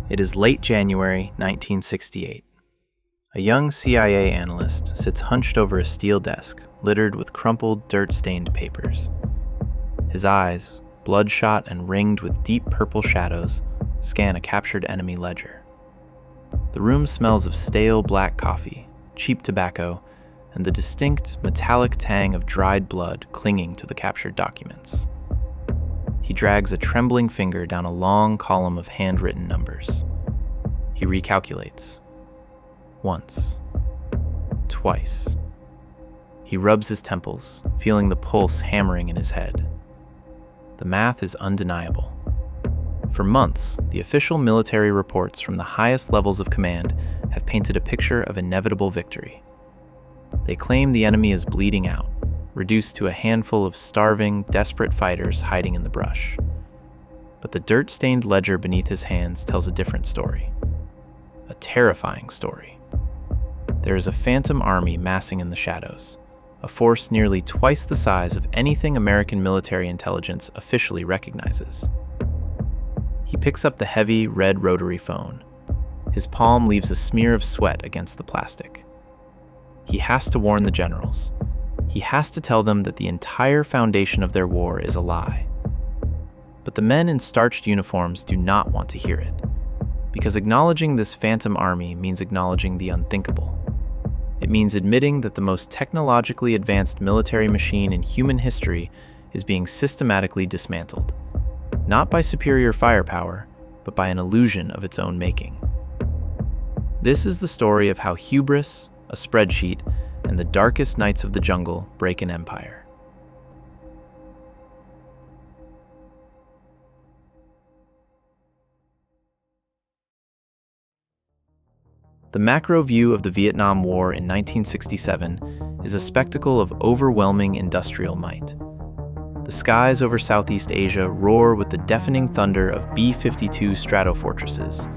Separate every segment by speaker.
Speaker 1: It is late January 1968. A young CIA analyst sits hunched over a steel desk littered with crumpled, dirt-stained papers. His eyes, bloodshot and ringed with deep purple shadows, scan a captured enemy ledger. The room smells of stale black coffee, cheap tobacco, and the distinct metallic tang of dried blood clinging to the captured documents. He drags a trembling finger down a long column of handwritten numbers. He recalculates. Once. Twice. He rubs his temples, feeling the pulse hammering in his head. The math is undeniable. For months, the official military reports from the highest levels of command have painted a picture of inevitable victory. They claim the enemy is bleeding out, reduced to a handful of starving, desperate fighters hiding in the brush. But the dirt-stained ledger beneath his hands tells a different story. A terrifying story. There is a phantom army massing in the shadows, a force nearly twice the size of anything American military intelligence officially recognizes. He picks up the heavy, red rotary phone. His palm leaves a smear of sweat against the plastic. He has to warn the generals. He has to tell them that the entire foundation of their war is a lie. But the men in starched uniforms do not want to hear it, because acknowledging this phantom army means acknowledging the unthinkable. It means admitting that the most technologically advanced military machine in human history is being systematically dismantled, not by superior firepower, but by an illusion of its own making. This is the story of how hubris, a spreadsheet, and the darkest nights of the jungle break an empire. The macro view of the Vietnam War in 1967 is a spectacle of overwhelming industrial might. The skies over Southeast Asia roar with the deafening thunder of B-52 stratofortresses,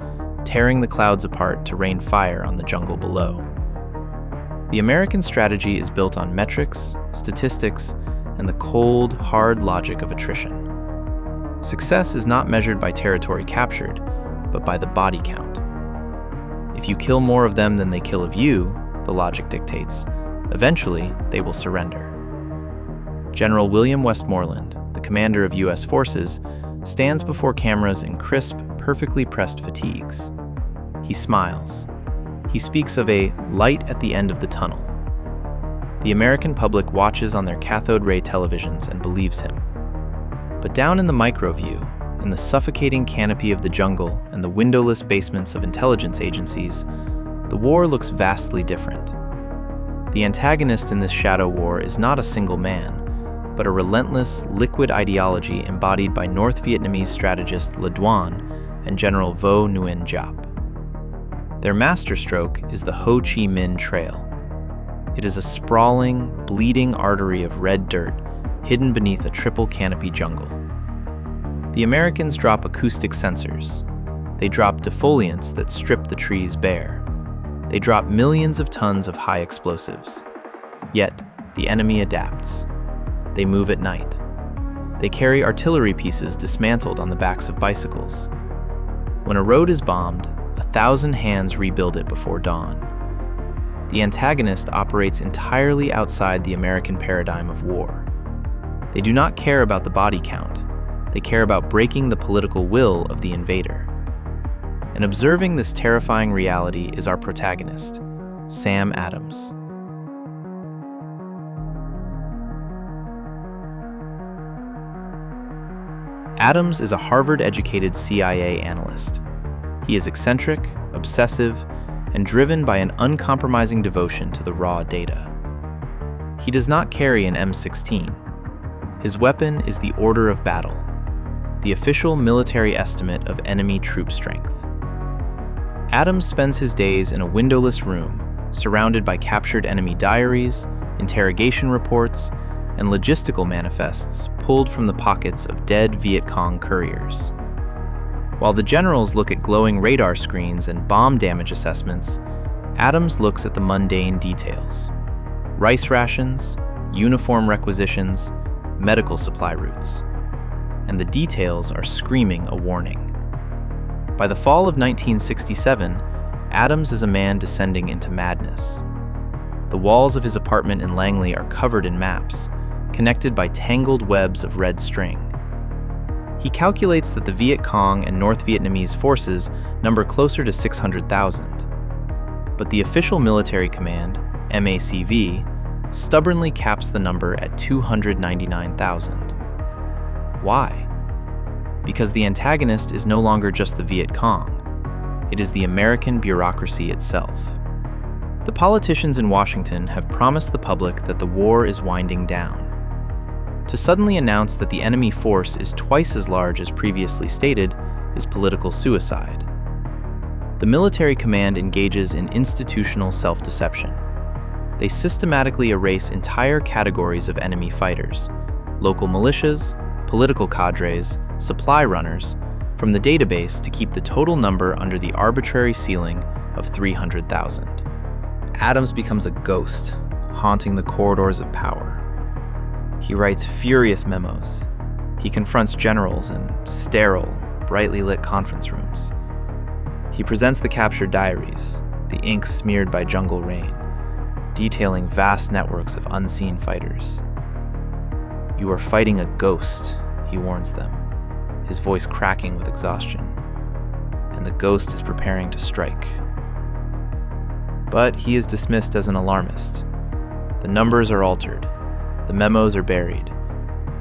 Speaker 1: tearing the clouds apart to rain fire on the jungle below. The American strategy is built on metrics, statistics, and the cold, hard logic of attrition. Success is not measured by territory captured, but by the body count. If you kill more of them than they kill of you, the logic dictates, eventually they will surrender. General William Westmoreland, the commander of U.S. forces, stands before cameras in crisp, perfectly pressed fatigues. He smiles. He speaks of a light at the end of the tunnel. The American public watches on their cathode ray televisions and believes him. But down in the micro view, in the suffocating canopy of the jungle and the windowless basements of intelligence agencies, the war looks vastly different. The antagonist in this shadow war is not a single man, but a relentless, liquid ideology embodied by North Vietnamese strategist Le Duan and General Vo Nguyen Giap. Their masterstroke is the Ho Chi Minh Trail. It is a sprawling, bleeding artery of red dirt hidden beneath a triple canopy jungle. The Americans drop acoustic sensors. They drop defoliants that strip the trees bare. They drop millions of tons of high explosives. Yet, the enemy adapts. They move at night. They carry artillery pieces dismantled on the backs of bicycles. When a road is bombed, 1,000 hands rebuild it before dawn. The antagonist operates entirely outside the American paradigm of war. They do not care about the body count. They care about breaking the political will of the invader. And observing this terrifying reality is our protagonist, Sam Adams. Adams is a Harvard-educated CIA analyst. He is eccentric, obsessive, and driven by an uncompromising devotion to the raw data. He does not carry an M16. His weapon is the order of battle, the official military estimate of enemy troop strength. Adams spends his days in a windowless room, surrounded by captured enemy diaries, interrogation reports, and logistical manifests pulled from the pockets of dead Viet Cong couriers. While the generals look at glowing radar screens and bomb damage assessments, Adams looks at the mundane details: rice rations, uniform requisitions, medical supply routes. And the details are screaming a warning. By the fall of 1967, Adams is a man descending into madness. The walls of his apartment in Langley are covered in maps, connected by tangled webs of red string. He calculates that the Viet Cong and North Vietnamese forces number closer to 600,000. But the official military command, MACV, stubbornly caps the number at 299,000. Why? Because the antagonist is no longer just the Viet Cong. It is the American bureaucracy itself. The politicians in Washington have promised the public that the war is winding down. To suddenly announce that the enemy force is twice as large as previously stated is political suicide. The military command engages in institutional self-deception. They systematically erase entire categories of enemy fighters, local militias, political cadres, supply runners, from the database to keep the total number under the arbitrary ceiling of 300,000. Adams becomes a ghost, haunting the corridors of power. He writes furious memos. He confronts generals in sterile, brightly lit conference rooms. He presents the captured diaries, the ink smeared by jungle rain, detailing vast networks of unseen fighters. "You are fighting a ghost," he warns them, his voice cracking with exhaustion, and the ghost is preparing to strike. But he is dismissed as an alarmist. The numbers are altered, the memos are buried,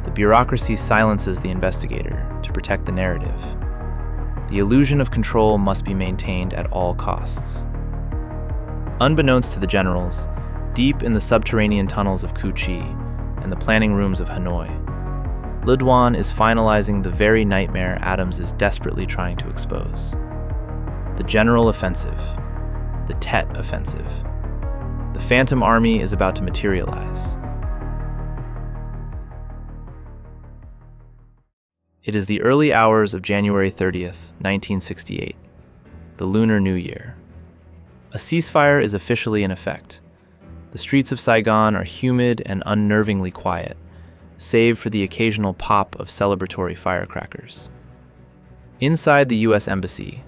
Speaker 1: the bureaucracy silences the investigator to protect the narrative. The illusion of control must be maintained at all costs. Unbeknownst to the generals, deep in the subterranean tunnels of Cu Chi and the planning rooms of Hanoi, Le Duan is finalizing the very nightmare Adams is desperately trying to expose. The General Offensive, the Tet Offensive. The Phantom Army is about to materialize. It is the early hours of January 30th, 1968, the Lunar New Year. A ceasefire is officially in effect. The streets of Saigon are humid and unnervingly quiet, save for the occasional pop of celebratory firecrackers. Inside the U.S. Embassy,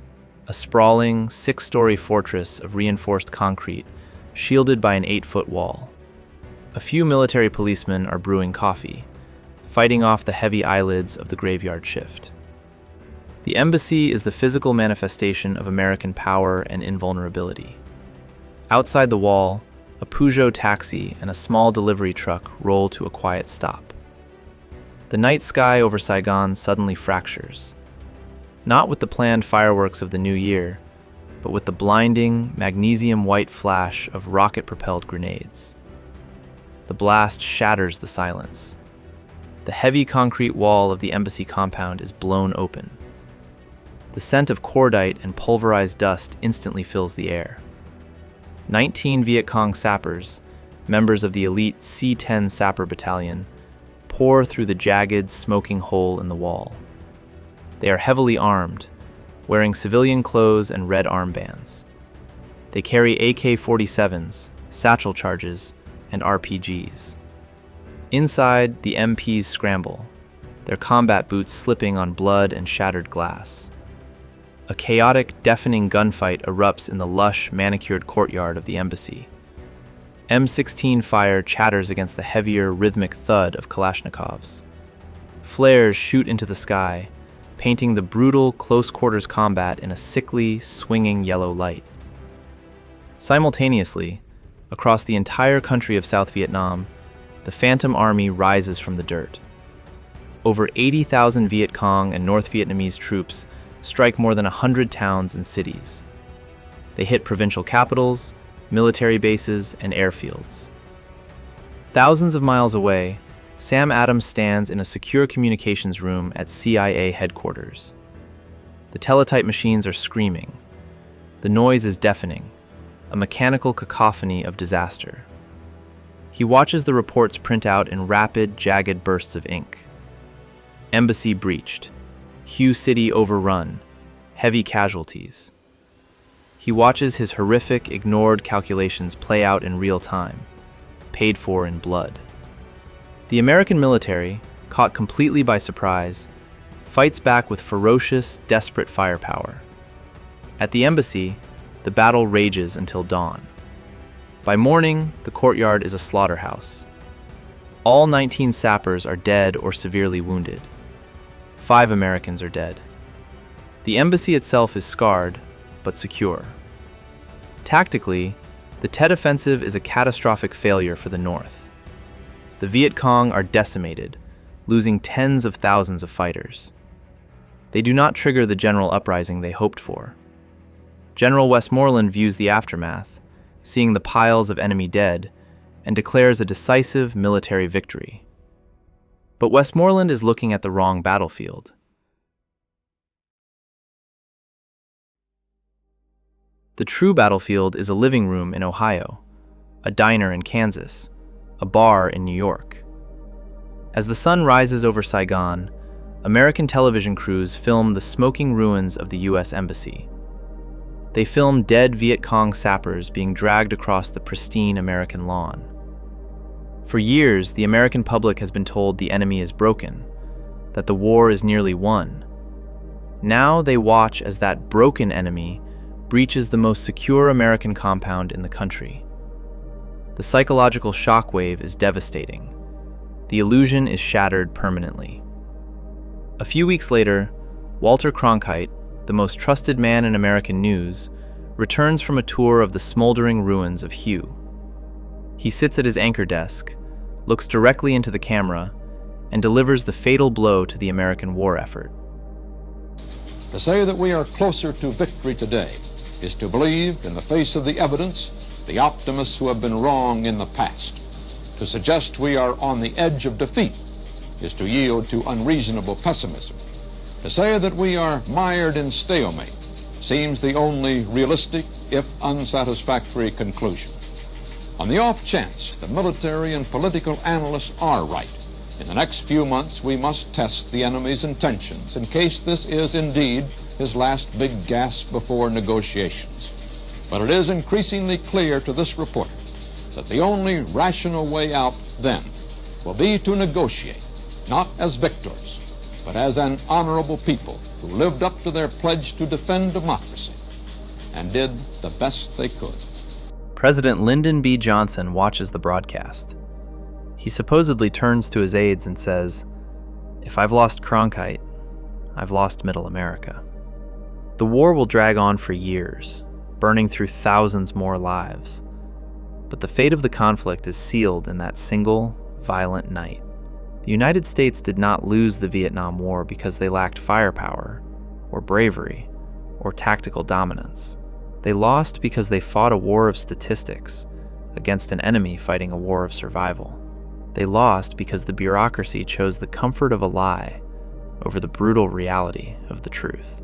Speaker 1: a sprawling, 6-story fortress of reinforced concrete shielded by an 8-foot wall. A few military policemen are brewing coffee, fighting off the heavy eyelids of the graveyard shift. The embassy is the physical manifestation of American power and invulnerability. Outside the wall, a Peugeot taxi and a small delivery truck roll to a quiet stop. The night sky over Saigon suddenly fractures, not with the planned fireworks of the new year, but with the blinding, magnesium-white flash of rocket-propelled grenades. The blast shatters the silence. The heavy concrete wall of the embassy compound is blown open. The scent of cordite and pulverized dust instantly fills the air. 19 Viet Cong sappers, members of the elite C-10 Sapper Battalion, pour through the jagged, smoking hole in the wall. They are heavily armed, wearing civilian clothes and red armbands. They carry AK-47s, satchel charges, and RPGs. Inside, the MPs scramble, their combat boots slipping on blood and shattered glass. A chaotic, deafening gunfight erupts in the lush, manicured courtyard of the embassy. M16 fire chatters against the heavier, rhythmic thud of Kalashnikovs. Flares shoot into the sky, painting the brutal, close-quarters combat in a sickly, swinging yellow light. Simultaneously, across the entire country of South Vietnam, the Phantom Army rises from the dirt. Over 80,000 Viet Cong and North Vietnamese troops strike more than 100 towns and cities. They hit provincial capitals, military bases, and airfields. Thousands of miles away, Sam Adams stands in a secure communications room at CIA headquarters. The teletype machines are screaming. The noise is deafening, a mechanical cacophony of disaster. He watches the reports print out in rapid, jagged bursts of ink. Embassy breached. Hue City overrun. Heavy casualties. He watches his horrific, ignored calculations play out in real time, paid for in blood. The American military, caught completely by surprise, fights back with ferocious, desperate firepower. At the embassy, the battle rages until dawn. By morning, the courtyard is a slaughterhouse. All 19 sappers are dead or severely wounded. 5 Americans are dead. The embassy itself is scarred, but secure. Tactically, the Tet Offensive is a catastrophic failure for the North. The Viet Cong are decimated, losing tens of thousands of fighters. They do not trigger the general uprising they hoped for. General Westmoreland views the aftermath, seeing the piles of enemy dead, and declares a decisive military victory. But Westmoreland is looking at the wrong battlefield. The true battlefield is a living room in Ohio, a diner in Kansas, a bar in New York. As the sun rises over Saigon, American television crews film the smoking ruins of the U.S. Embassy. They film dead Viet Cong sappers being dragged across the pristine American lawn. For years, the American public has been told the enemy is broken, that the war is nearly won. Now they watch as that broken enemy breaches the most secure American compound in the country. The psychological shockwave is devastating. The illusion is shattered permanently. A few weeks later, Walter Cronkite, the most trusted man in American news, returns from a tour of the smoldering ruins of Hue. He sits at his anchor desk, looks directly into the camera, and delivers the fatal blow to the American war effort.
Speaker 2: To say that we are closer to victory today is to believe, in the face of the evidence, the optimists who have been wrong in the past. To suggest we are on the edge of defeat is to yield to unreasonable pessimism. To say that we are mired in stalemate seems the only realistic, if unsatisfactory, conclusion. On the off chance the military and political analysts are right, in the next few months we must test the enemy's intentions in case this is indeed his last big gasp before negotiations. But it is increasingly clear to this reporter that the only rational way out then will be to negotiate, not as victors, but as an honorable people who lived up to their pledge to defend democracy and did the best they could.
Speaker 1: President Lyndon B. Johnson watches the broadcast. He supposedly turns to his aides and says, "If I've lost Cronkite, I've lost Middle America." The war will drag on for years, burning through thousands more lives. But the fate of the conflict is sealed in that single, violent night. The United States did not lose the Vietnam War because they lacked firepower, or bravery, or tactical dominance. They lost because they fought a war of statistics against an enemy fighting a war of survival. They lost because the bureaucracy chose the comfort of a lie over the brutal reality of the truth.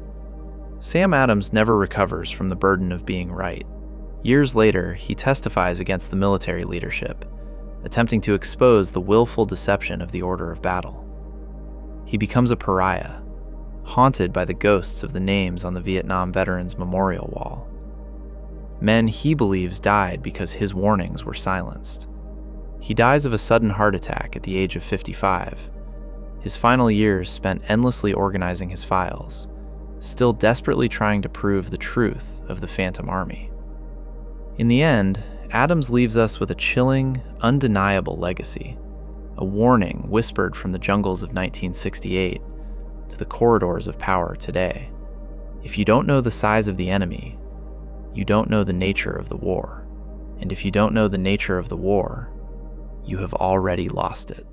Speaker 1: Sam Adams never recovers from the burden of being right. Years later, he testifies against the military leadership, attempting to expose the willful deception of the order of battle. He becomes a pariah, haunted by the ghosts of the names on the Vietnam Veterans Memorial Wall. Men he believes died because his warnings were silenced. He dies of a sudden heart attack at the age of 55, his final years spent endlessly organizing his files, still desperately trying to prove the truth of the Phantom Army. In the end, Adams leaves us with a chilling, undeniable legacy, a warning whispered from the jungles of 1968 to the corridors of power today. If you don't know the size of the enemy, you don't know the nature of the war. And if you don't know the nature of the war, you have already lost it.